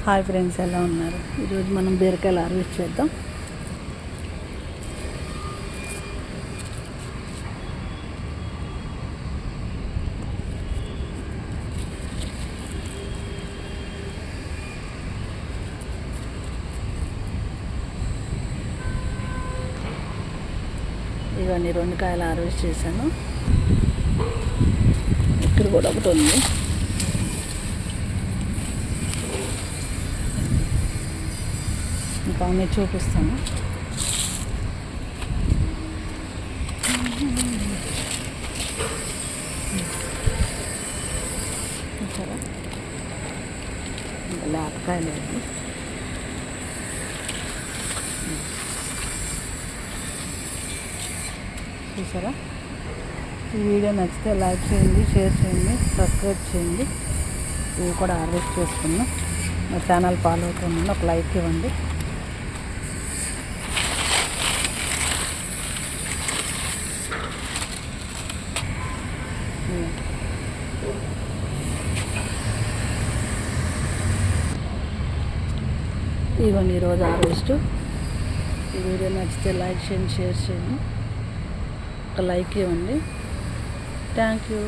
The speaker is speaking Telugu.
హాయ్ ఫ్రెండ్స్, ఎలా ఉన్నారు? ఈరోజు మనం బీరకాయలు హార్వెస్ట్ చేద్దాం. ఇవన్నీ 2 కాయలు హార్వెస్ట్ చేశాను. ఇక్కడ కూడా ఒకటి ఉంది. ఇంకా అన్నీ చూపిస్తాను. చూసారా, లేపకాయలు చూసారా. ఈ వీడియో నచ్చితే లైక్ చేయండి, షేర్ చేయండి, సబ్స్క్రైబ్ చేయండి. ఇవి కూడా హార్వెస్ట్ చేసుకున్నాం. మా ఛానల్ ఫాలో అవుతున్నాను, ఒక లైక్ ఇవ్వండి. ఇవన్నీ ఈరోజు హార్వెస్ట్. ఈ వీడియో నచ్చితే లైక్ చేయండి, షేర్ చేయండి, ఒక లైక్ ఇవ్వండి. Thank you.